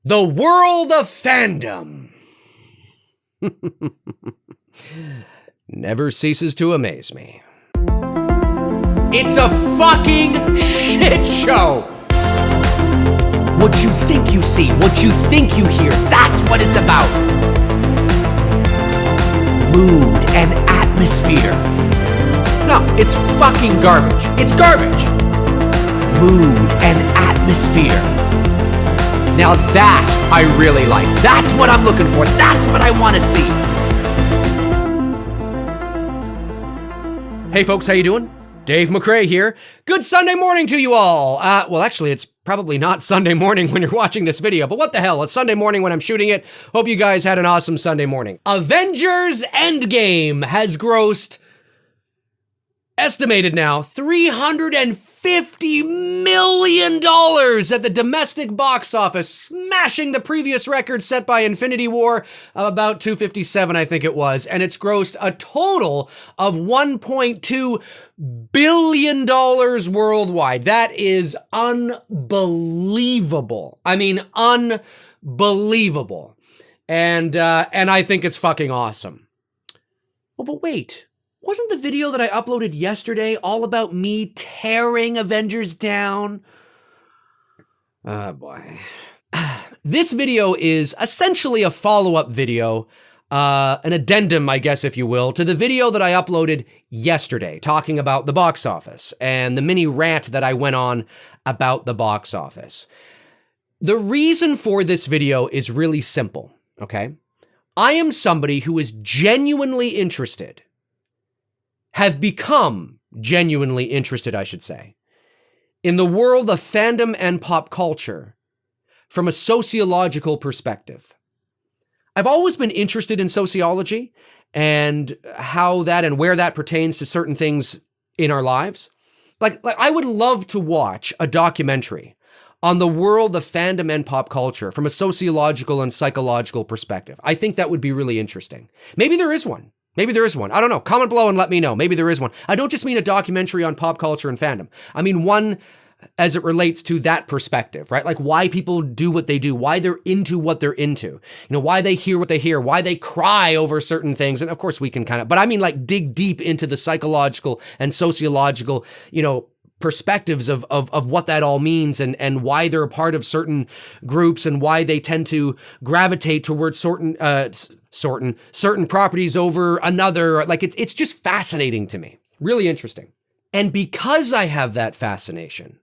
The world of fandom never ceases to amaze me. It's a fucking shit show! What you think you see, what you think you hear, that's what it's about. Mood and atmosphere. No, it's fucking garbage. It's garbage. Mood and atmosphere. Now that I really like. That's what I'm looking for. That's what I want to see. Hey folks, how you doing? Dave McRae here. Good Sunday morning to you all. Well, actually, it's probably not Sunday morning when you're watching this video, but what the hell? It's Sunday morning when I'm shooting it. Hope you guys had an awesome Sunday morning. Avengers Endgame has grossed, estimated now, $350 million at the domestic box office, smashing the previous record set by Infinity War of about $257, I think it was, and it's grossed a total of $1.2 billion worldwide. That is unbelievable. I mean, unbelievable. And I think it's fucking awesome. Oh, but wait. Wasn't the video that I uploaded yesterday all about me tearing Avengers down? Oh boy. This video is essentially a follow-up video, an addendum, I guess, if you will, to the video that I uploaded yesterday, talking about the box office and the mini rant that I went on about the box office. The reason for this video is really simple, okay? I am somebody who is genuinely interested, have become genuinely interested, I should say, in the world of fandom and pop culture from a sociological perspective. I've always been interested in sociology and how that and where that pertains to certain things in our lives. Like I would love to watch a documentary on the world of fandom and pop culture from a sociological and psychological perspective. I think that would be really interesting. Maybe there is one. Maybe there is one. I don't know. Comment below and let me know. Maybe there is one. I don't just mean a documentary on pop culture and fandom. I mean one as it relates to that perspective, right? Like why people do what they do, why they're into what they're into, you know, why they hear what they hear, why they cry over certain things. And of course we can but I mean like dig deep into the psychological and sociological, you know, perspectives of what that all means and why they're a part of certain groups and why they tend to gravitate towards certain properties over another. Like it's just fascinating to me. Really interesting. And because I have that fascination,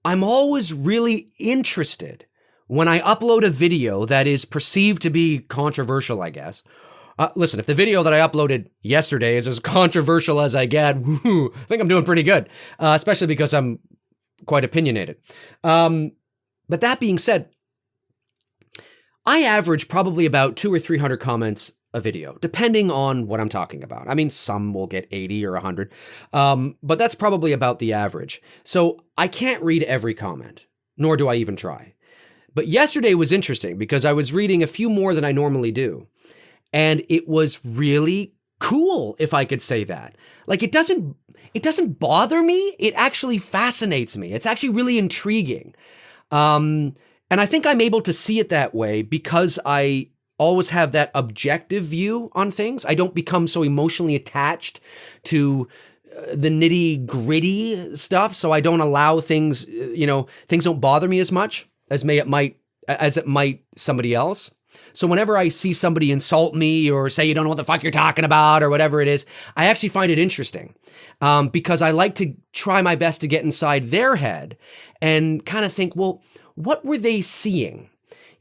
I'm always really interested when I upload a video that is perceived to be controversial, I guess. Listen, if the video that I uploaded yesterday is as controversial as I get, I think I'm doing pretty good, especially because I'm quite opinionated. But that being said, I average probably about 200 or 300 comments a video, depending on what I'm talking about. I mean, some will get 80 or 100, but that's probably about the average. So I can't read every comment, nor do I even try. But yesterday was interesting because I was reading a few more than I normally do. And it was really cool, if I could say that. Like it doesn't bother me. It actually fascinates me. It's actually really intriguing. And I think I'm able to see it that way because I always have that objective view on things. I don't become so emotionally attached to the nitty gritty stuff. So I don't allow things, you know, things don't bother me as much as it might somebody else. So whenever I see somebody insult me or say you don't know what the fuck you're talking about or whatever it is, I actually find it interesting because I like to try my best to get inside their head and kind of think, well, what were they seeing?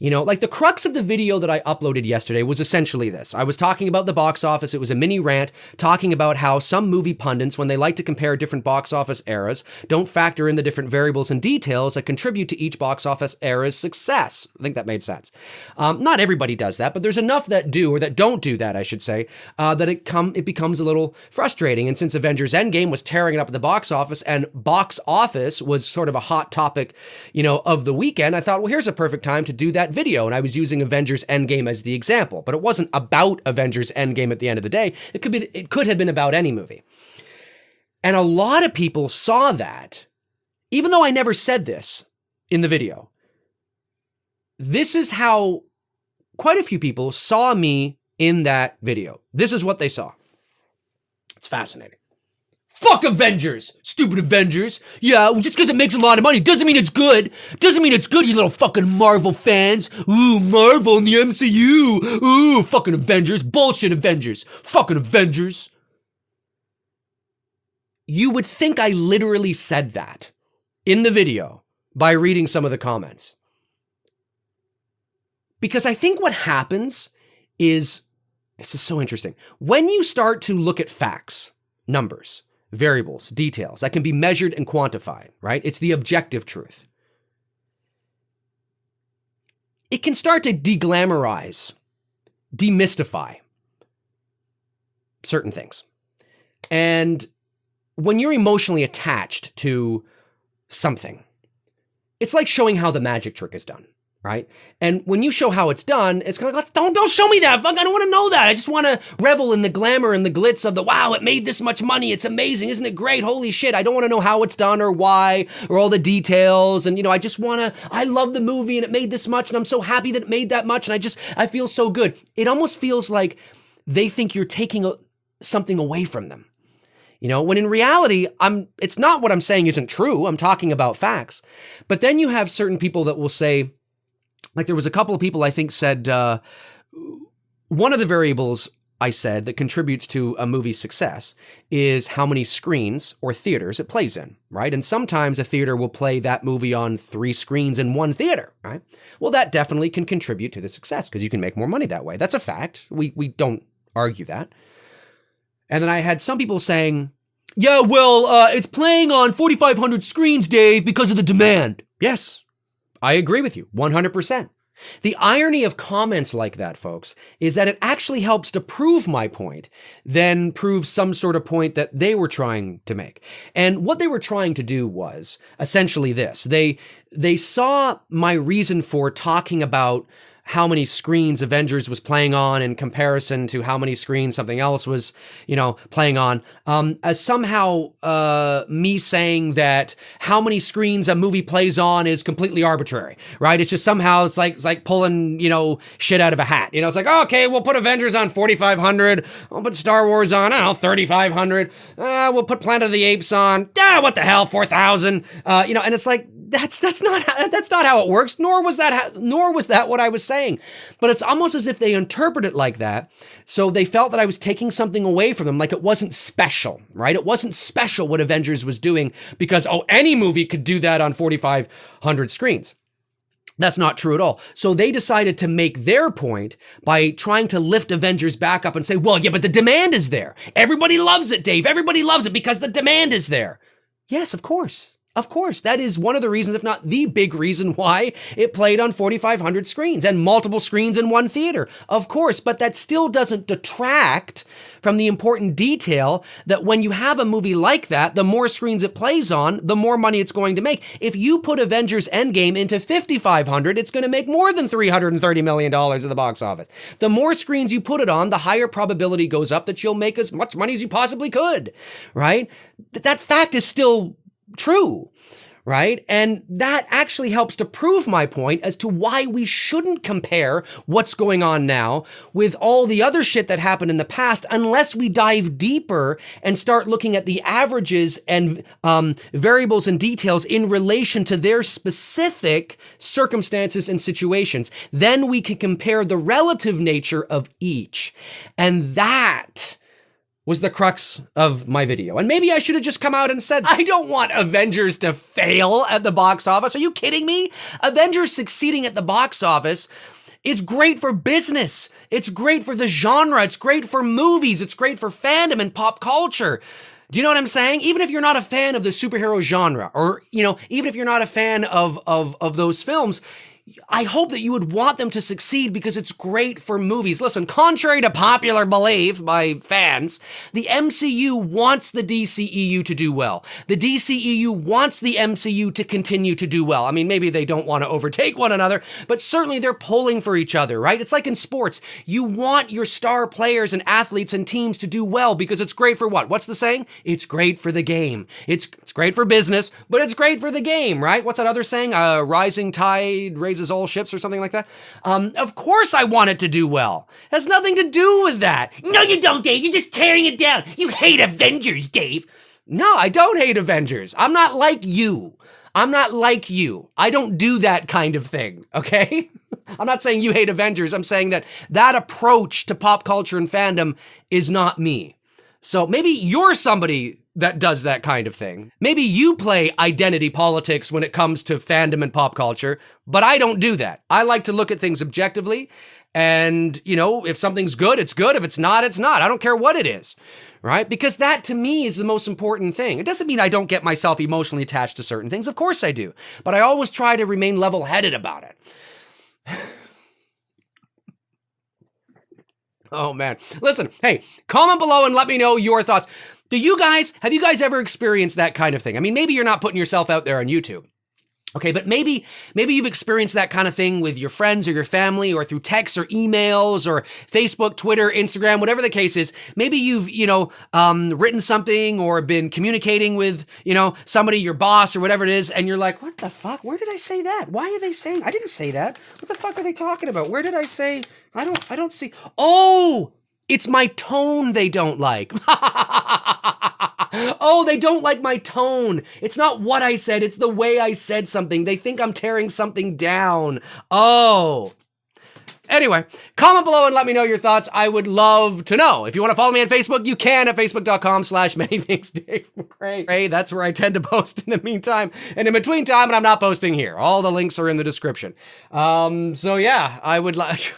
You know, like the crux of the video that I uploaded yesterday was essentially this. I was talking about the box office. It was a mini rant talking about how some movie pundits, when they like to compare different box office eras, don't factor in the different variables and details that contribute to each box office era's success. I think that made sense. Not everybody does that, but there's enough that do, or that don't do that, I should say, that it becomes a little frustrating. And since Avengers Endgame was tearing it up at the box office and box office was sort of a hot topic, you know, of the weekend, I thought, well, here's a perfect time to do that video, and I was using Avengers Endgame as the example, but it wasn't about Avengers Endgame at the end of the day. It could have been about any movie. And a lot of people saw that, even though I never said this in the video. this is how quite a few people saw me in that video. This is what they saw. It's fascinating. Fuck Avengers, stupid Avengers. Yeah, just because it makes a lot of money doesn't mean it's good. Doesn't mean it's good, you little fucking Marvel fans. Ooh, Marvel and the MCU. Ooh, fucking Avengers. Bullshit Avengers. Fucking Avengers. You would think I literally said that in the video by reading some of the comments. Because I think what happens is, this is so interesting. When you start to look at facts, numbers, variables, details that can be measured and quantified, right? It's the objective truth. It can start to deglamorize, demystify certain things. And when you're emotionally attached to something, it's like showing how the magic trick is done, right? And when you show how it's done, it's kind of like, don't show me that. Fuck, I don't want to know that. I just want to revel in the glamour and the glitz of the, wow, it made this much money. It's amazing. Isn't it great? Holy shit. I don't want to know how it's done or why or all the details. And, I just want to, I love the movie and it made this much and I'm so happy that it made that much. And I feel so good. It almost feels like they think you're taking something away from them. When in reality, it's not what I'm saying isn't true. I'm talking about facts. But then you have certain people that will say, like there was a couple of people I think said, one of the variables I said that contributes to a movie's success is how many screens or theaters it plays in, right? And sometimes a theater will play that movie on 3 screens in one theater, right? Well, that definitely can contribute to the success because you can make more money that way. That's a fact. We don't argue that. And then I had some people saying, yeah, well, it's playing on 4,500 screens, Dave, because of the demand. Yes, I agree with you 100%. The irony of comments like that, folks, is that it actually helps to prove my point than prove some sort of point that they were trying to make. And what they were trying to do was essentially this. They saw my reason for talking about how many screens Avengers was playing on in comparison to how many screens something else was, playing on, as somehow me saying that how many screens a movie plays on is completely arbitrary, right? It's just somehow it's like pulling, shit out of a hat. It's like, okay, we'll put Avengers on 4,500. We'll put Star Wars on, 3,500. We'll put Planet of the Apes on, what the hell, 4,000. And it's like, that's not how it works, nor was that what I was saying. But it's almost as if they interpret it like that. So they felt that I was taking something away from them, like it wasn't special, right? It wasn't special what Avengers was doing because, any movie could do that on 4,500 screens. That's not true at all. So they decided to make their point by trying to lift Avengers back up and say, well, yeah, but the demand is there. Everybody loves it, Dave. Everybody loves it because the demand is there. Yes, of course. Of course, that is one of the reasons, if not the big reason why it played on 4,500 screens and multiple screens in one theater. Of course, but that still doesn't detract from the important detail that when you have a movie like that, the more screens it plays on, the more money it's going to make. If you put Avengers Endgame into 5,500, it's going to make more than $330 million at the box office. The more screens you put it on, the higher probability goes up that you'll make as much money as you possibly could, right? That fact is still true, right? And that actually helps to prove my point as to why we shouldn't compare what's going on now with all the other shit that happened in the past unless we dive deeper and start looking at the averages and variables and details in relation to their specific circumstances and situations. Then we can compare the relative nature of each. And that was the crux of my video. And maybe I should have just come out and said, I don't want Avengers to fail at the box office. Are you kidding me? Avengers succeeding at the box office is great for business. It's great for the genre. It's great for movies. It's great for fandom and pop culture. Do you know what I'm saying? Even if you're not a fan of the superhero genre, or, even if you're not a fan of those films, I hope that you would want them to succeed because it's great for movies. Listen, contrary to popular belief by fans, the MCU wants the DCEU to do well. The DCEU wants the MCU to continue to do well. I mean, maybe they don't want to overtake one another, but certainly they're pulling for each other, right? It's like in sports. You want your star players and athletes and teams to do well because it's great for what? What's the saying? It's great for the game. It's great for business, but it's great for the game, right? What's that other saying? Rising tide raises raises all ships or something like that. Of course I want it to do well. It has nothing to do with that. No, you don't, Dave. You're just tearing it down. You hate Avengers, Dave. No, I don't hate Avengers. I'm not like you. I'm not like you. I don't do that kind of thing, okay? I'm not saying you hate Avengers. I'm saying that approach to pop culture and fandom is not me. So maybe you're somebody that does that kind of thing. Maybe you play identity politics when it comes to fandom and pop culture, but I don't do that. I like to look at things objectively, and, you know, if something's good, it's good. If it's not, it's not. I don't care what it is, right? Because that, to me, is the most important thing. It doesn't mean I don't get myself emotionally attached to certain things. Of course I do. But I always try to remain level-headed about it. Oh, man. Listen, hey, comment below and let me know your thoughts. Have you guys ever experienced that kind of thing? I mean, maybe you're not putting yourself out there on YouTube. Okay, but maybe you've experienced that kind of thing with your friends or your family, or through texts or emails or Facebook, Twitter, Instagram, whatever the case is. Maybe you've, written something or been communicating with, somebody, your boss or whatever it is, and you're like, what the fuck? Where did I say that? Why are they saying? I didn't say that. What the fuck are they talking about? Where did I say? I don't see. Oh, it's my tone they don't like. Oh, they don't like my tone. It's not what I said, it's the way I said something. They think I'm tearing something down. Oh. Anyway, comment below and let me know your thoughts. I would love to know. If you want to follow me on Facebook, you can at facebook.com/manythingsdave McRae. That's where I tend to post in the meantime. And in between time, and I'm not posting here. All the links are in the description. So yeah, I would like...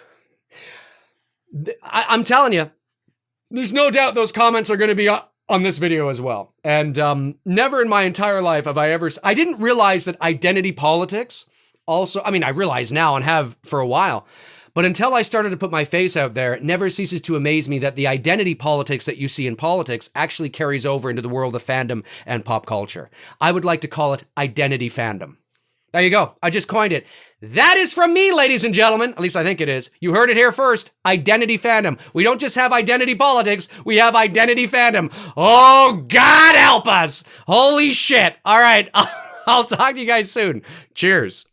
I'm telling you, there's no doubt those comments are going to be on this video as well. And never in my entire life have I didn't realize that identity politics also, I mean, I realize now and have for a while, but until I started to put my face out there, it never ceases to amaze me that the identity politics that you see in politics actually carries over into the world of fandom and pop culture. I would like to call it Identity Fandom. There you go. I just coined it. That is from me, ladies and gentlemen. At least I think it is. You heard it here first. Identity Fandom. We don't just have identity politics. We have Identity Fandom. Oh, God help us. Holy shit. All right. I'll talk to you guys soon. Cheers.